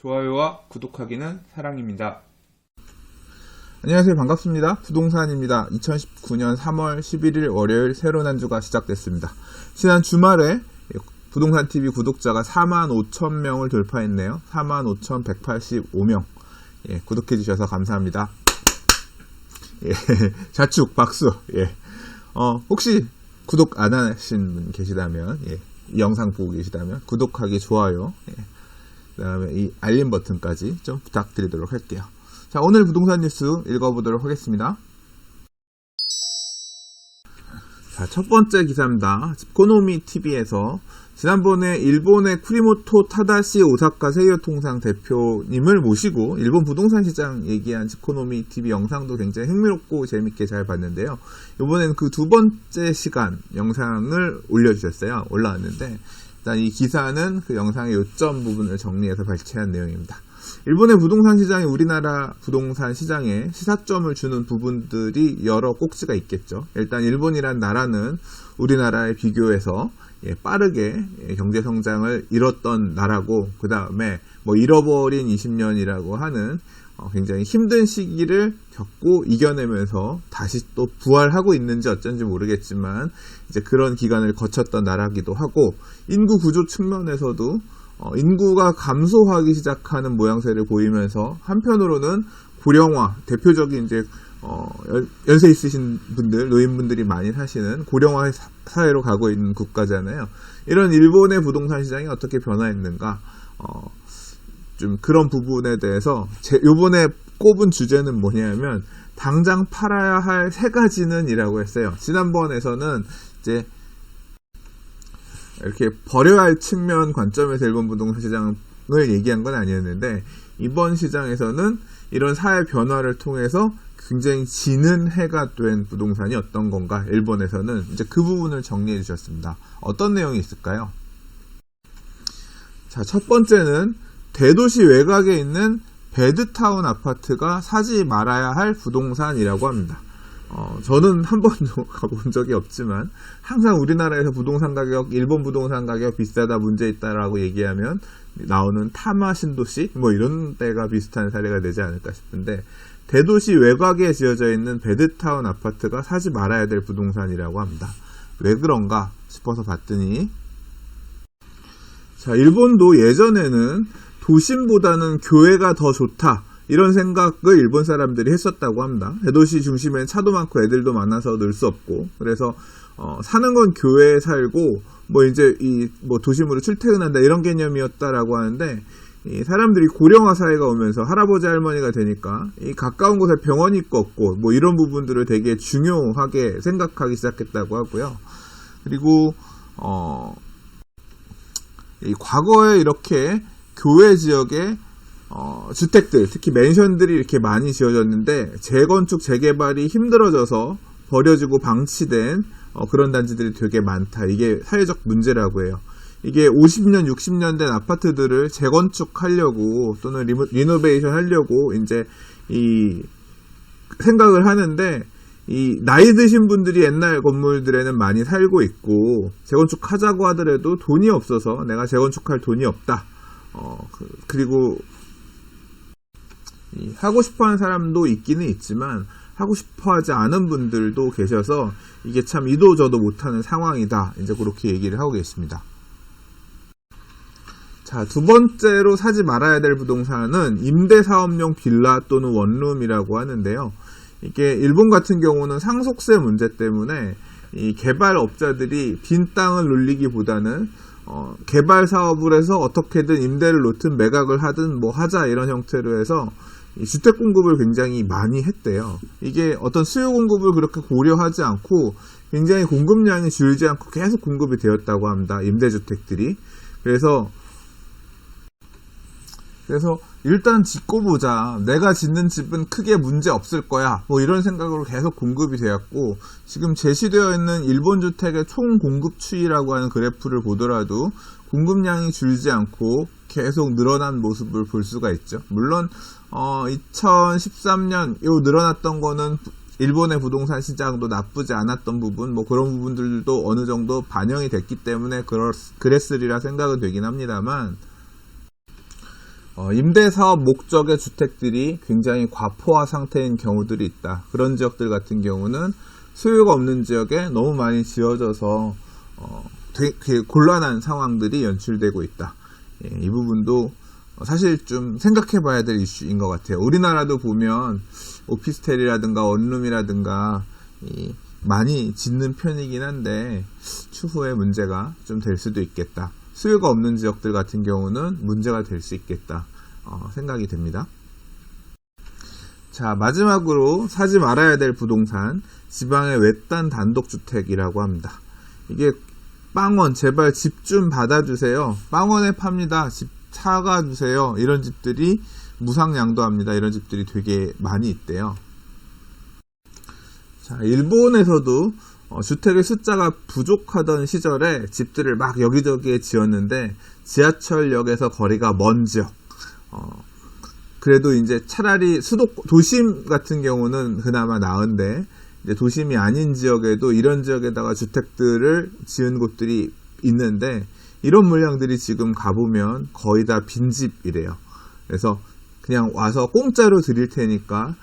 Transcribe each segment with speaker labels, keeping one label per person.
Speaker 1: 좋아요와 구독하기는 사랑입니다.
Speaker 2: 안녕하세요. 반갑습니다. 부동산입니다. 2019년 3월 11일 월요일 새로운 한 주가 시작됐습니다. 지난 주말에 부동산TV 구독자가 45,000명을 돌파했네요. 45,185명. 구독해주셔서 감사합니다. 자축, 박수. 혹시 구독 안 하신 분 계시다면, 이 영상 보고 계시다면, 구독하기, 좋아요, 그 다음에 이 알림 버튼까지 좀 부탁드리도록 할게요. 자, 오늘 부동산 뉴스 읽어보도록 하겠습니다. 자, 첫 번째 기사입니다. 집코노미 TV에서 지난번에 일본의 쿠리모토 타다시 오사카 세이오통상 대표님을 모시고 일본 부동산 시장 얘기한 집코노미 TV 영상도 굉장히 흥미롭고 재밌게 잘 봤는데요. 이번에는 그 두 번째 시간 영상을 올라왔는데 일단 이 기사는 그 영상의 요점 부분을 정리해서 발췌한 내용입니다. 일본의 부동산 시장이 우리나라 부동산 시장에 시사점을 주는 부분들이 여러 꼭지가 있겠죠. 일단 일본이란 나라는 우리나라에 비교해서 빠르게 경제 성장을 이뤘던 나라고, 그 다음에 잃어버린 20년이라고 하는 굉장히 힘든 시기를 겪고 이겨내면서 다시 또 부활하고 있는지 어쩐지 모르겠지만 이제 그런 기간을 거쳤던 나라기도 하고, 인구 구조 측면에서도 인구가 감소하기 시작하는 모양새를 보이면서 한편으로는 고령화, 대표적인 이제 연세 있으신 분들, 노인분들이 많이 사시는 고령화 사회로 가고 있는 국가잖아요. 이런 일본의 부동산 시장이 어떻게 변화했는가, 좀 그런 부분에 대해서 요번에 꼽은 주제는 뭐냐면 당장 팔아야 할 세 가지는 이라고 했어요. 지난번에서는 이제 이렇게 버려야 할 측면 관점에서 일본 부동산 시장을 얘기한 건 아니었는데, 이번 시장에서는 이런 사회 변화를 통해서 굉장히 지는 해가 된 부동산이 어떤 건가, 일본에서는 이제 그 부분을 정리해 주셨습니다. 어떤 내용이 있을까요? 자, 첫 번째는 대도시 외곽에 있는 베드타운 아파트가 사지 말아야 할 부동산이라고 합니다. 저는 한 번도 가본 적이 없지만 항상 우리나라에서 부동산 가격, 일본 부동산 가격 비싸다, 문제 있다라고 얘기하면 나오는 타마 신도시 이런 데가 비슷한 사례가 되지 않을까 싶은데, 대도시 외곽에 지어져 있는 베드타운 아파트가 사지 말아야 될 부동산이라고 합니다. 왜 그런가 싶어서 봤더니, 자, 일본도 예전에는 도심보다는 교외가 더 좋다, 이런 생각을 일본 사람들이 했었다고 합니다. 대도시 중심엔 차도 많고 애들도 많아서 놀 수 없고, 그래서 사는 건 교외에 살고 이제 도심으로 출퇴근한다, 이런 개념이었다라고 하는데, 이 사람들이 고령화 사회가 오면서 할아버지 할머니가 되니까 이 가까운 곳에 병원이 있고 없고 이런 부분들을 되게 중요하게 생각하기 시작했다고 하고요. 그리고 이 과거에 이렇게 교외 지역에 주택들, 특히 맨션들이 이렇게 많이 지어졌는데 재건축, 재개발이 힘들어져서 버려지고 방치된 그런 단지들이 되게 많다. 이게 사회적 문제라고 해요. 이게 50년, 60년 된 아파트들을 재건축하려고 또는 리노베이션 하려고 이제 이 생각을 하는데, 이 나이 드신 분들이 옛날 건물들에는 많이 살고 있고 재건축하자고 하더라도 돈이 없어서 내가 재건축할 돈이 없다. 그리고 하고 싶어하는 사람도 있기는 있지만 하고 싶어하지 않은 분들도 계셔서 이게 참 이도 저도 못하는 상황이다, 이제 그렇게 얘기를 하고 계십니다. 자, 두 번째로 사지 말아야 될 부동산은 임대사업용 빌라 또는 원룸이라고 하는데요. 이게 일본 같은 경우는 상속세 문제 때문에 이 개발업자들이 빈 땅을 놀리기보다는 개발 사업을 해서 어떻게든 임대를 놓든 매각을 하든 하자, 이런 형태로 해서 이 주택 공급을 굉장히 많이 했대요. 이게 어떤 수요 공급을 그렇게 고려하지 않고 굉장히 공급량이 줄지 않고 계속 공급이 되었다고 합니다, 임대주택들이. 그래서 일단 짓고 보자, 내가 짓는 집은 크게 문제 없을 거야, 이런 생각으로 계속 공급이 되었고, 지금 제시되어 있는 일본 주택의 총 공급 추이라고 하는 그래프를 보더라도 공급량이 줄지 않고 계속 늘어난 모습을 볼 수가 있죠. 물론 2013년 늘어났던 거는 일본의 부동산 시장도 나쁘지 않았던 부분, 그런 부분들도 어느 정도 반영이 됐기 때문에 그랬으리라 생각은 되긴 합니다만, 임대사업 목적의 주택들이 굉장히 과포화 상태인 경우들이 있다. 그런 지역들 같은 경우는 수요가 없는 지역에 너무 많이 지어져서 되게 곤란한 상황들이 연출되고 있다. 예, 이 부분도 사실 좀 생각해 봐야 될 이슈인 것 같아요. 우리나라도 보면 오피스텔이라든가 원룸이라든가 많이 짓는 편이긴 한데 추후에 문제가 좀 될 수도 있겠다. 수요가 없는 지역들 같은 경우는 문제가 될 수 있겠다 생각이 됩니다. 자, 마지막으로 사지 말아야 될 부동산, 지방의 외딴 단독주택이라고 합니다. 이게 빵원, 제발 집 좀 받아주세요. 빵원에 팝니다. 집 사가주세요. 이런 집들이 무상양도합니다. 이런 집들이 되게 많이 있대요. 자, 일본에서도 주택의 숫자가 부족하던 시절에 집들을 막 여기저기에 지었는데 지하철역에서 거리가 먼 지역, 그래도 이제 차라리 도심 같은 경우는 그나마 나은데 이제 도심이 아닌 지역에도 이런 지역에다가 주택들을 지은 곳들이 있는데 이런 물량들이 지금 가보면 거의 다 빈집이래요. 그래서 그냥 와서 공짜로 드릴 테니까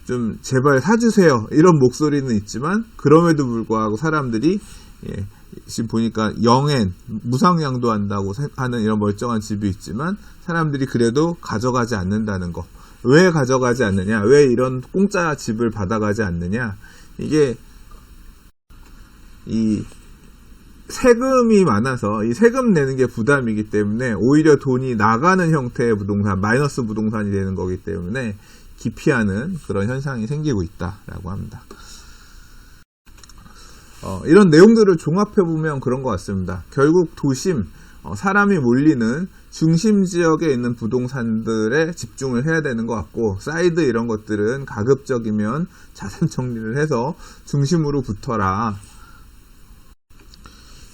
Speaker 2: 좀 제발 사주세요 이런 목소리는 있지만 그럼에도 불구하고 사람들이 지금 보니까 영엔 무상양도 한다고 하는 이런 멀쩡한 집이 있지만 사람들이 그래도 가져가지 않는다는 거. 왜 가져가지 않느냐, 왜 이런 공짜 집을 받아가지 않느냐, 이게 이 세금이 많아서 이 세금 내는 게 부담이기 때문에 오히려 돈이 나가는 형태의 부동산, 마이너스 부동산이 되는 거기 때문에 기피하는 그런 현상이 생기고 있다라고 합니다. 이런 내용들을 종합해보면 그런 것 같습니다. 결국 도심, 사람이 몰리는 중심 지역에 있는 부동산들에 집중을 해야 되는 것 같고, 사이드 이런 것들은 가급적이면 자산 정리를 해서 중심으로 붙어라.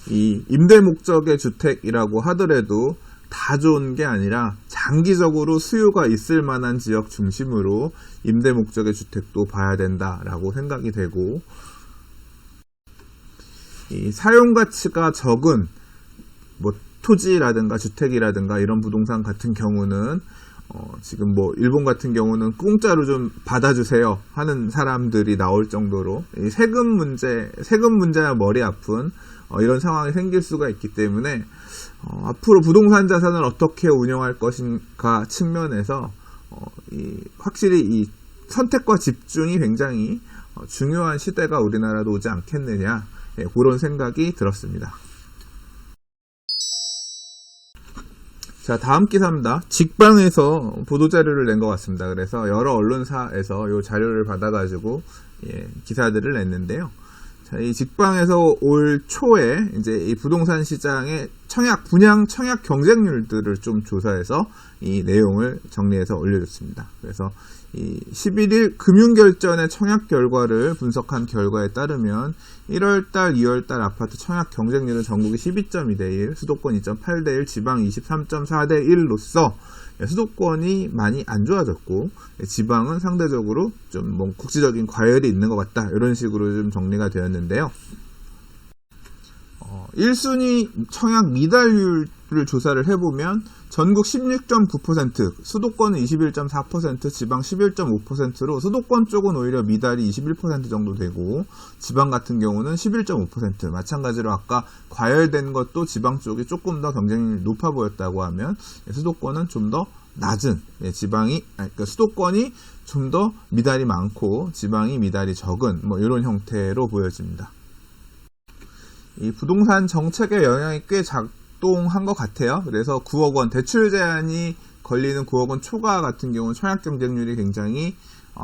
Speaker 2: 이 임대 목적의 주택이라고 하더라도 다 좋은 게 아니라 장기적으로 수요가 있을 만한 지역 중심으로 임대 목적의 주택도 봐야 된다라고 생각이 되고, 이 사용 가치가 적은 뭐 토지라든가 주택이라든가 이런 부동산 같은 경우는 지금 뭐 일본 같은 경우는 공짜로 좀 받아주세요 하는 사람들이 나올 정도로 이 세금 문제야 머리 아픈 이런 상황이 생길 수가 있기 때문에 앞으로 부동산 자산을 어떻게 운영할 것인가 측면에서 확실히 이 선택과 집중이 굉장히 중요한 시대가 우리나라도 오지 않겠느냐, 그런 생각이 들었습니다. 자, 다음 기사입니다. 직방에서 보도자료를 낸 것 같습니다. 그래서 여러 언론사에서 이 자료를 받아가지고 기사들을 냈는데요. 자, 이 직방에서 올 초에 이제 이 부동산 시장의 분양 청약 경쟁률들을 좀 조사해서 이 내용을 정리해서 올려줬습니다. 그래서 이 11일 금융결전의 청약 결과를 분석한 결과에 따르면 1월달, 2월달 아파트 청약 경쟁률은 전국이 12.2대1, 수도권 2.8대1, 지방 23.4대1로서 수도권이 많이 안 좋아졌고 지방은 상대적으로 좀 뭐 국지적인 과열이 있는 것 같다, 이런 식으로 좀 정리가 되었는데요. 1순위 청약 미달률을 조사를 해보면 전국 16.9%, 수도권은 21.4%, 지방 11.5%로 수도권 쪽은 오히려 미달이 21% 정도 되고 지방 같은 경우는 11.5%, 마찬가지로 아까 과열된 것도 지방 쪽이 조금 더 경쟁률이 높아 보였다고 하면 수도권은 좀 더 낮은, 그러니까 수도권이 좀 더 미달이 많고 지방이 미달이 적은 뭐 이런 형태로 보여집니다. 이 부동산 정책의 영향이 꽤 작동한 것 같아요. 그래서 9억 원 대출 제한이 걸리는 9억 원 초과 같은 경우는 청약 경쟁률이 굉장히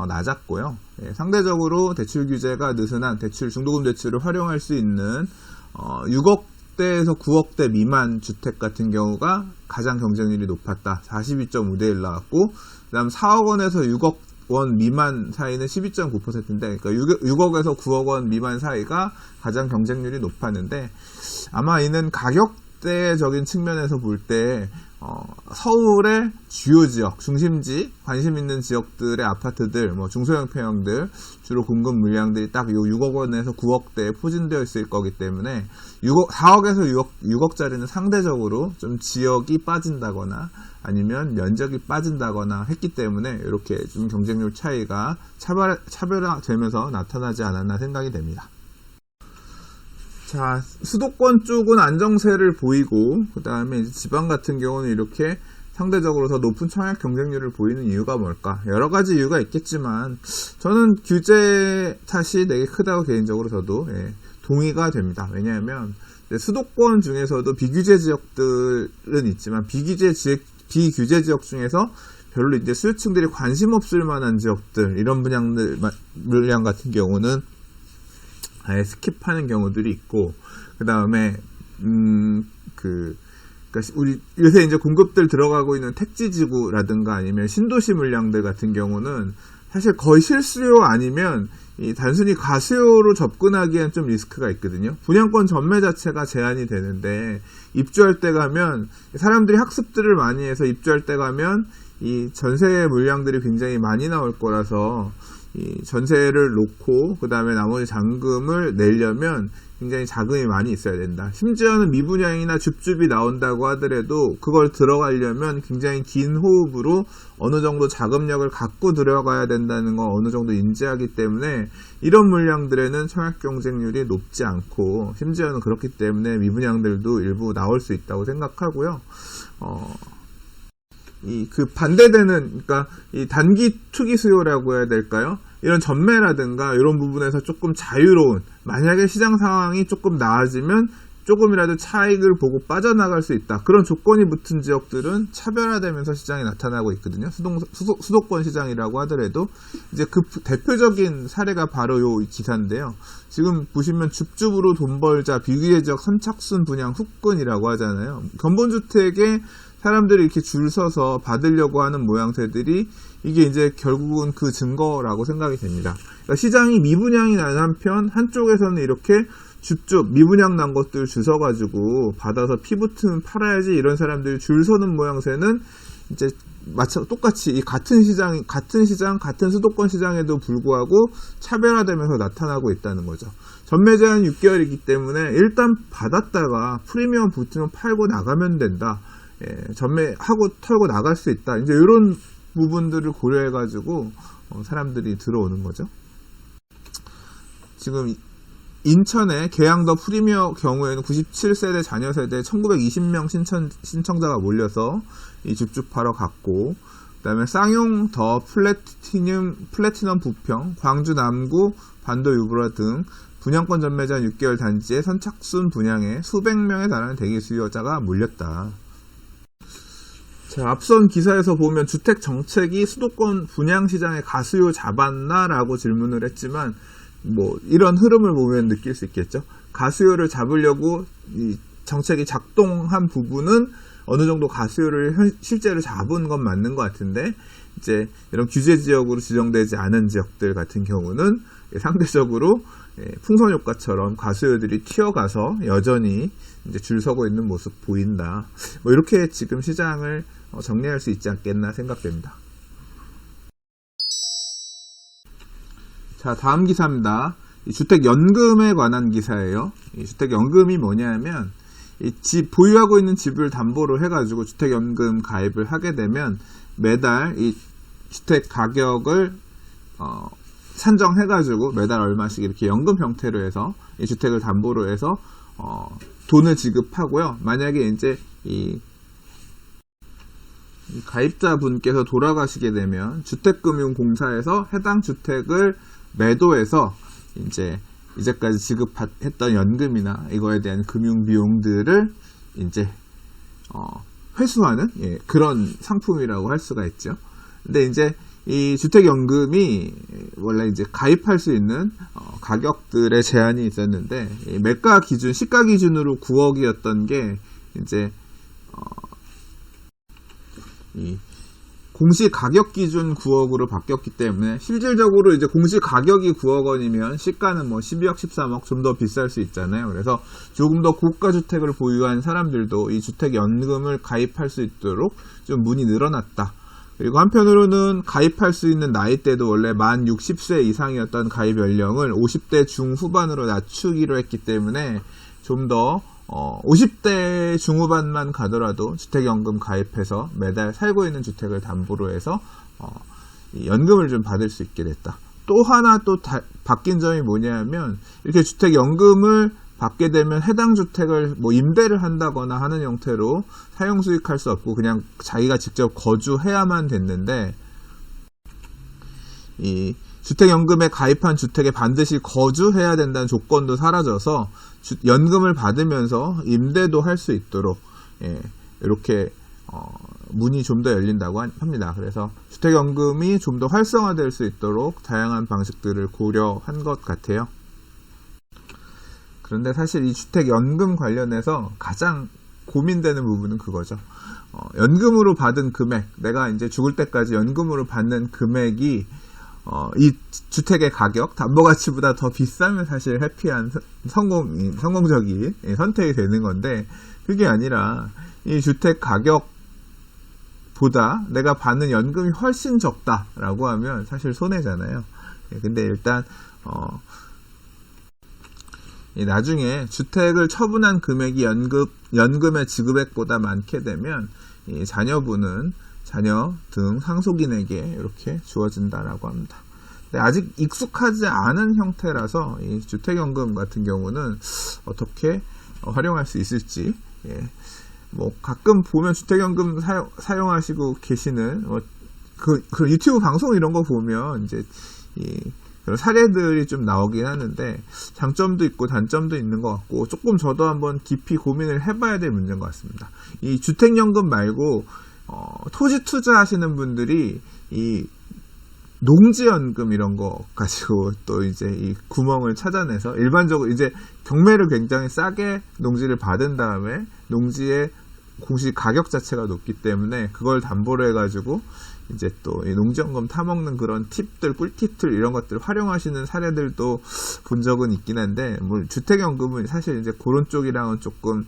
Speaker 2: 낮았고요. 상대적으로 대출 규제가 느슨한 중도금 대출을 활용할 수 있는 6억대에서 9억대 미만 주택 같은 경우가 가장 경쟁률이 높았다. 42.5대1 나왔고, 그 다음 4억 원에서 6억 원 미만 사이는 12.9%인데, 그러니까 6억에서 9억 원 미만 사이가 가장 경쟁률이 높았는데, 아마 이는 가격대적인 측면에서 볼 때 서울의 주요 지역, 중심지, 관심 있는 지역들의 아파트들, 중소형 평형들, 주로 공급 물량들이 딱 요 6억 원에서 9억대에 포진되어 있을 거기 때문에 4억에서 6억짜리는 상대적으로 좀 지역이 빠진다거나 아니면 면적이 빠진다거나 했기 때문에 이렇게 좀 경쟁률 차이가 차별화되면서 나타나지 않았나 생각이 됩니다. 자, 수도권 쪽은 안정세를 보이고, 그 다음에 지방 같은 경우는 이렇게 상대적으로 더 높은 청약 경쟁률을 보이는 이유가 뭘까? 여러 가지 이유가 있겠지만, 저는 규제 탓이 되게 크다고 개인적으로 저도 동의가 됩니다. 왜냐하면, 수도권 중에서도 비규제 지역들은 있지만, 비규제 지역 중에서 별로 이제 수요층들이 관심 없을 만한 지역들, 이런 물량 같은 경우는 아예 스킵하는 경우들이 있고, 그 다음에, 그러니까 우리 요새 이제 공급들 들어가고 있는 택지지구라든가 아니면 신도시 물량들 같은 경우는 사실 거의 실수요 아니면 단순히 가수요로 접근하기엔 좀 리스크가 있거든요. 분양권 전매 자체가 제한이 되는데, 입주할 때 가면, 사람들이 학습들을 많이 해서 입주할 때 가면, 이 전세 물량들이 굉장히 많이 나올 거라서, 이 전세를 놓고 그 다음에 나머지 잔금을 내려면 굉장히 자금이 많이 있어야 된다. 심지어는 미분양이나 줍줍이 나온다고 하더라도 그걸 들어가려면 굉장히 긴 호흡으로 어느 정도 자금력을 갖고 들어가야 된다는 거 어느 정도 인지하기 때문에 이런 물량들에는 청약 경쟁률이 높지 않고 심지어는 그렇기 때문에 미분양들도 일부 나올 수 있다고 생각하고요. 그러니까 이 단기 투기 수요라고 해야 될까요? 이런 전매라든가 이런 부분에서 조금 자유로운, 만약에 시장 상황이 조금 나아지면 조금이라도 차익을 보고 빠져나갈 수 있다. 그런 조건이 붙은 지역들은 차별화되면서 시장이 나타나고 있거든요. 수도권 시장이라고 하더라도 이제 그 대표적인 사례가 바로 요 기사인데요. 지금 보시면 줍줍으로 돈 벌자 비규제 지역 선착순 분양 후끈이라고 하잖아요. 견본주택에 사람들이 이렇게 줄 서서 받으려고 하는 모양새들이 이게 이제 결국은 그 증거라고 생각이 됩니다. 그러니까 시장이 미분양이 난 한쪽에서는 이렇게 줍줍 미분양 난 것들 줄 서가지고 받아서 피 붙으면 팔아야지 이런 사람들이 줄 서는 모양새는 이제 똑같이 이 같은 시장, 같은 수도권 시장에도 불구하고 차별화되면서 나타나고 있다는 거죠. 전매 제한 6개월이기 때문에 일단 받았다가 프리미엄 붙으면 팔고 나가면 된다. 전매하고 털고 나갈 수 있다. 이제 이런 부분들을 고려해가지고 사람들이 들어오는 거죠. 지금 인천의 계양더 프리미어 경우에는 97세대 자녀 세대 1920명 신청자가 몰려서 이 줍줍하러 갔고, 그 다음에 쌍용 더 플래티넘 부평, 광주 남구, 반도 유브라 등 분양권 전매 제한 6개월 단지에 선착순 분양에 수백 명에 달하는 대기 수요자가 몰렸다. 자, 앞선 기사에서 보면 주택 정책이 수도권 분양 시장의 가수요 잡았나라고 질문을 했지만 이런 흐름을 보면 느낄 수 있겠죠. 가수요를 잡으려고 이 정책이 작동한 부분은 어느 정도 가수요를 실제로 잡은 건 맞는 것 같은데, 이제 이런 규제 지역으로 지정되지 않은 지역들 같은 경우는 상대적으로 풍선 효과처럼 가수요들이 튀어가서 여전히 이제 줄 서고 있는 모습 보인다. 이렇게 지금 시장을 정리할 수 있지 않겠나 생각됩니다. 자, 다음 기사입니다. 이 주택연금에 관한 기사예요. 이 주택연금이 뭐냐면 보유하고 있는 집을 담보로 해가지고 주택연금 가입을 하게 되면 매달 이 주택 가격을 산정해가지고 매달 얼마씩 이렇게 연금 형태로 해서 이 주택을 담보로 해서 돈을 지급하고요. 만약에 이제 이 가입자분께서 돌아가시게 되면 주택금융공사에서 해당 주택을 매도해서 이제까지 지급했던 연금이나 이거에 대한 금융 비용들을 이제 회수하는 그런 상품이라고 할 수가 있죠. 근데 이제 이 주택연금이 원래 이제 가입할 수 있는 가격들의 제한이 있었는데 매가 기준, 시가 기준으로 9억이었던 게 이제 이 공시 가격 기준 9억으로 바뀌었기 때문에 실질적으로 이제 공시 가격이 9억 원이면 시가는 뭐 12억, 13억 좀 더 비쌀 수 있잖아요. 그래서 조금 더 고가 주택을 보유한 사람들도 이 주택연금을 가입할 수 있도록 좀 문이 늘어났다. 그리고 한편으로는 가입할 수 있는 나이대도 원래 만 60세 이상이었던 가입 연령을 50대 중후반으로 낮추기로 했기 때문에 좀 더 50대 중후반만 가더라도 주택연금 가입해서 매달 살고 있는 주택을 담보로 해서 이 연금을 좀 받을 수 있게 됐다. 또 하나 또 바뀐 점이 뭐냐면 이렇게 주택연금을 받게 되면 해당 주택을 뭐 임대를 한다거나 하는 형태로 사용 수익할 수 없고 그냥 자기가 직접 거주해야만 됐는데 이 주택연금에 가입한 주택에 반드시 거주해야 된다는 조건도 사라져서 연금을 받으면서 임대도 할 수 있도록 이렇게 문이 좀 더 열린다고 합니다. 그래서 주택연금이 좀 더 활성화될 수 있도록 다양한 방식들을 고려한 것 같아요. 그런데 사실 이 주택연금 관련해서 가장 고민되는 부분은 그거죠. 연금으로 받은 금액, 내가 이제 죽을 때까지 연금으로 받는 금액이 이 주택의 가격, 담보가치보다 더 비싸면 사실 해피한 성공적인 선택이 되는 건데 그게 아니라 이 주택 가격보다 내가 받는 연금이 훨씬 적다라고 하면 사실 손해잖아요. 근데 일단 나중에 주택을 처분한 금액이 연금의 지급액보다 많게 되면 이 자녀분은 자녀 등 상속인에게 이렇게 주어진다라고 합니다. 근데 아직 익숙하지 않은 형태라서 이 주택연금 같은 경우는 어떻게 활용할 수 있을지, 뭐 가끔 보면 주택연금 사용하시고 계시는 그 유튜브 방송 이런 거 보면 이제 그런 사례들이 좀 나오긴 하는데 장점도 있고 단점도 있는 것 같고 조금 저도 한번 깊이 고민을 해봐야 될 문제인 것 같습니다. 이 주택연금 말고 토지 투자하시는 분들이 이 농지연금 이런 거 가지고 또 이제 이 구멍을 찾아내서 일반적으로 이제 경매를 굉장히 싸게 농지를 받은 다음에 농지의 공시 가격 자체가 높기 때문에 그걸 담보로 해가지고 이제 또 이 농지연금 타먹는 그런 팁들, 꿀팁들 이런 것들 활용하시는 사례들도 본 적은 있긴 한데 뭐 주택연금은 사실 이제 그런 쪽이랑은 조금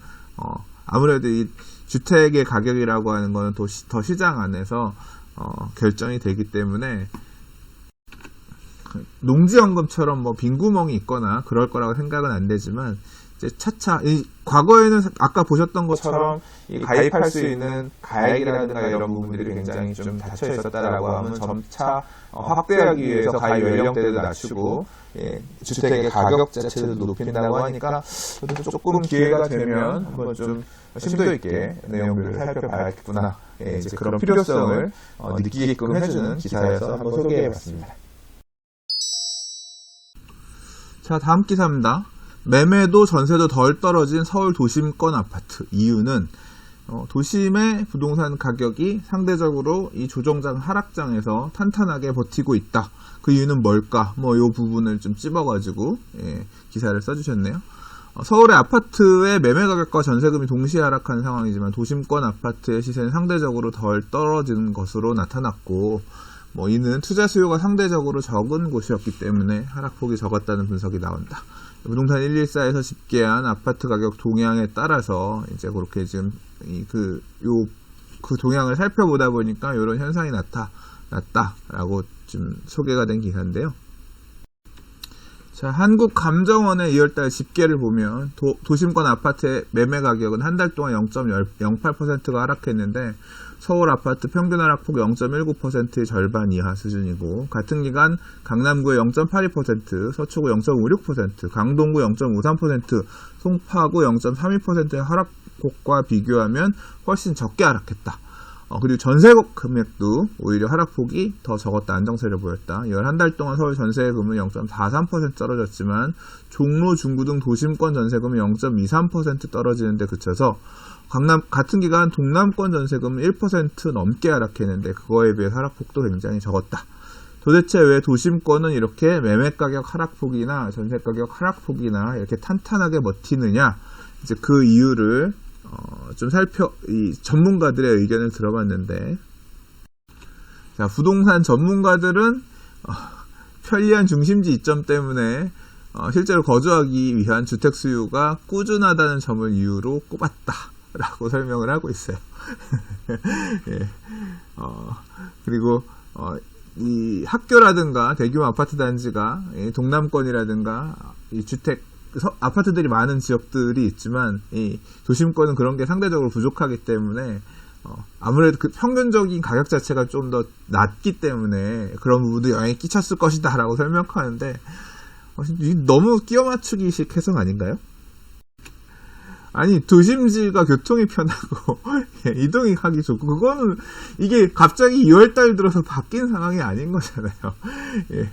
Speaker 2: 아무래도 이 주택의 가격이라고 하는 거는 더 시장 안에서 결정이 되기 때문에 농지연금처럼 뭐 빈구멍이 있거나 그럴 거라고 생각은 안 되지만 이제 차차 과거에는 아까 보셨던 것처럼 이 가입할 수 있는 가액이라든가 이런 부분들이 굉장히 좀 닫혀 있었다라고 하면 점차 확대하기 위해서 가입 연령대도 낮추고 주택의 가격 자체도 높인다고 하니까 저도 조금 기회가 되면 한번 좀 심도 있게 내용들을 살펴봐야겠구나 이제 그런 필요성을 느끼게끔 해주는 기사여서 한번 소개해봤습니다. 자, 다음 기사입니다. 매매도 전세도 덜 떨어진 서울 도심권 아파트. 이유는 도심의 부동산 가격이 상대적으로 이 조정장 하락장에서 탄탄하게 버티고 있다. 그 이유는 뭘까? 뭐 이 부분을 좀 찝어가지고 기사를 써주셨네요. 서울의 아파트의 매매 가격과 전세금이 동시에 하락한 상황이지만 도심권 아파트의 시세는 상대적으로 덜 떨어지는 것으로 나타났고 뭐 이는 투자 수요가 상대적으로 적은 곳이었기 때문에 하락폭이 적었다는 분석이 나온다. 부동산 114에서 집계한 아파트 가격 동향에 따라서 이제 그렇게 지금 그 동향을 살펴보다 보니까 이런 현상이 나타났다라고 좀 소개가 된 기사인데요. 자, 한국감정원의 2월달 집계를 보면 도심권 아파트의 매매 가격은 한 달 동안 0.08%가 하락했는데 서울 아파트 평균 하락폭 0.19%의 절반 이하 수준이고 같은 기간 강남구의 0.82%, 서초구 0.56%, 강동구 0.53%, 송파구 0.32%의 하락폭과 비교하면 훨씬 적게 하락했다. 그리고 전세 금액도 오히려 하락폭이 더 적었다. 안정세를 보였다. 이월 한 달 동안 서울 전세금은 0.43% 떨어졌지만 종로, 중구 등 도심권 전세금은 0.23% 떨어지는 데 그쳐서 같은 기간 동남권 전세금은 1% 넘게 하락했는데 그거에 비해 하락폭도 굉장히 적었다. 도대체 왜 도심권은 이렇게 매매가격 하락폭이나 전세가격 하락폭이나 이렇게 탄탄하게 버티느냐? 이제 그 이유를 좀 이 전문가들의 의견을 들어봤는데 자, 부동산 전문가들은 편리한 중심지 이점 때문에 실제로 거주하기 위한 주택 수요가 꾸준하다는 점을 이유로 꼽았다라고 설명을 하고 있어요. 예. 그리고 이 학교라든가 대규모 아파트 단지가 동남권이라든가 이 주택 아파트들이 많은 지역들이 있지만 이 도심권은 그런 게 상대적으로 부족하기 때문에 아무래도 그 평균적인 가격 자체가 좀 더 낮기 때문에 그런 부분도 영향이 끼쳤을 것이다 라고 설명하는데 너무 끼워 맞추기식 해석 아닌가요? 아니, 도심지가 교통이 편하고 이동이 하기 좋고 그거는 이게 갑자기 2월달 들어서 바뀐 상황이 아닌 거잖아요. 예.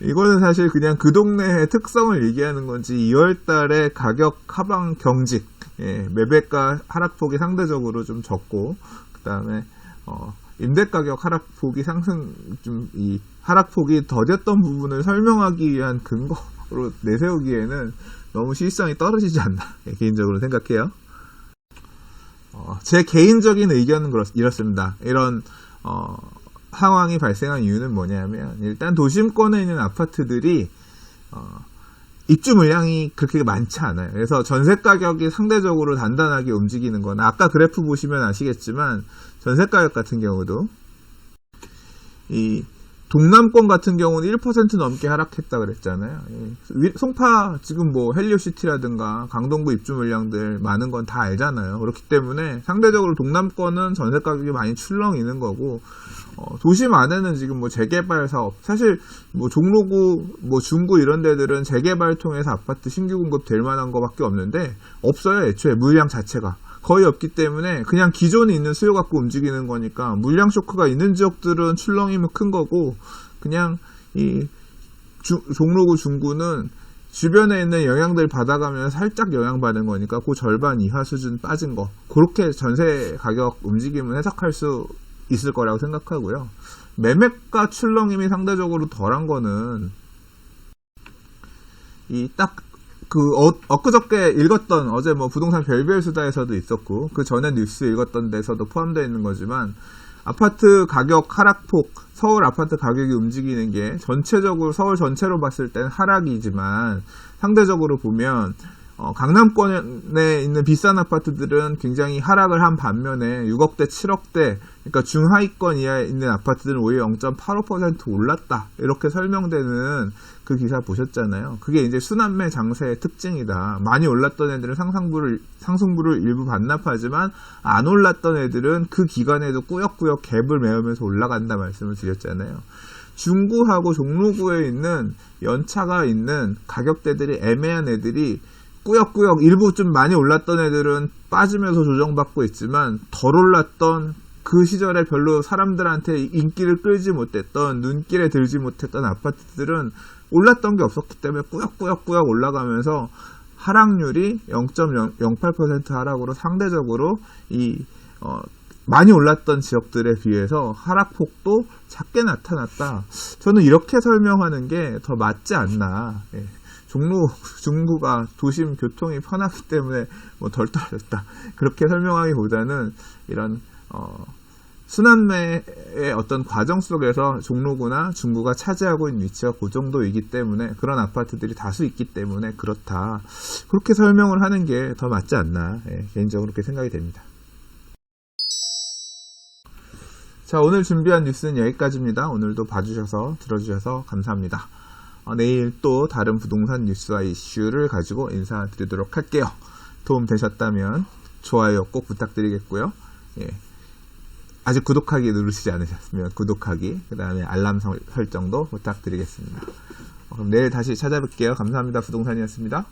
Speaker 2: 이거는 사실 그냥 그 동네의 특성을 얘기하는 건지 2월달에 가격 하방 경직, 매매가 하락폭이 상대적으로 좀 적고 그 다음에 임대가격 하락폭이 이 하락폭이 더뎠던 부분을 설명하기 위한 근거로 내세우기에는 너무 실성이 떨어지지 않나 개인적으로 생각해요. 제 개인적인 의견은 이렇습니다. 이런 상황이 발생한 이유는 뭐냐면 일단 도심권에 있는 아파트들이 입주 물량이 그렇게 많지 않아요. 그래서 전세 가격이 상대적으로 단단하게 움직이는 건 아까 그래프 보시면 아시겠지만 전세 가격 같은 경우도 이 동남권 같은 경우는 1% 넘게 하락했다 그랬잖아요. 송파 지금 뭐 헬리오시티라든가 강동구 입주 물량들 많은 건 다 알잖아요. 그렇기 때문에 상대적으로 동남권은 전세 가격이 많이 출렁이는 거고 도심 안에는 지금 뭐 재개발 사업 사실 뭐 종로구 뭐 중구 이런 데들은 재개발 통해서 아파트 신규 공급 될 만한 거밖에 없는데 없어요. 애초에 물량 자체가 거의 없기 때문에 그냥 기존에 있는 수요 갖고 움직이는 거니까 물량 쇼크가 있는 지역들은 출렁이면 큰 거고 그냥 이 종로구 중구는 주변에 있는 영향들 받아가면 살짝 영향받은 거니까 그 절반 이하 수준 빠진 거 그렇게 전세 가격 움직임을 해석할 수 있을 거라고 생각하고요. 매매가 출렁임이 상대적으로 덜한 거는 이 딱 엊그저께 읽었던 어제 뭐 부동산 별별 수다에서도 있었고 그 전에 뉴스 읽었던 데서도 포함되어 있는 거지만 아파트 가격 하락폭 서울 아파트 가격이 움직이는 게 전체적으로 서울 전체로 봤을 땐 하락이지만 상대적으로 보면 강남권에 있는 비싼 아파트들은 굉장히 하락을 한 반면에 6억대, 7억대, 그러니까 중하위권 이하에 있는 아파트들은 오히려 0.85% 올랐다. 이렇게 설명되는 그 기사 보셨잖아요. 그게 이제 순환매 장세의 특징이다. 많이 올랐던 애들은 상승부를 일부 반납하지만 안 올랐던 애들은 그 기간에도 꾸역꾸역 갭을 메우면서 올라간다 말씀을 드렸잖아요. 중구하고 종로구에 있는 연차가 있는 가격대들이 애매한 애들이 꾸역꾸역 일부 좀 많이 올랐던 애들은 빠지면서 조정받고 있지만 덜 올랐던 그 시절에 별로 사람들한테 인기를 끌지 못했던 눈길에 들지 못했던 아파트들은 올랐던 게 없었기 때문에 꾸역꾸역 올라가면서 하락률이 0.08% 하락으로 상대적으로 많이 올랐던 지역들에 비해서 하락폭도 작게 나타났다. 저는 이렇게 설명하는 게 더 맞지 않나. 예. 중구가 도심 교통이 편하기 때문에 뭐 덜 떨어졌다. 그렇게 설명하기보다는 이런 순환매의 어떤 과정 속에서 종로구나 중구가 차지하고 있는 위치가 그 정도이기 때문에 그런 아파트들이 다수 있기 때문에 그렇다. 그렇게 설명을 하는 게 더 맞지 않나. 예, 개인적으로 그렇게 생각이 됩니다. 자, 오늘 준비한 뉴스는 여기까지입니다. 오늘도 봐주셔서 들어주셔서 감사합니다. 내일 또 다른 부동산 뉴스와 이슈를 가지고 인사드리도록 할게요. 도움 되셨다면 좋아요 꼭 부탁드리겠고요. 예. 아직 구독하기 누르시지 않으셨으면 구독하기, 그 다음에 알람 설정도 부탁드리겠습니다. 그럼 내일 다시 찾아뵐게요. 감사합니다. 부동산이었습니다.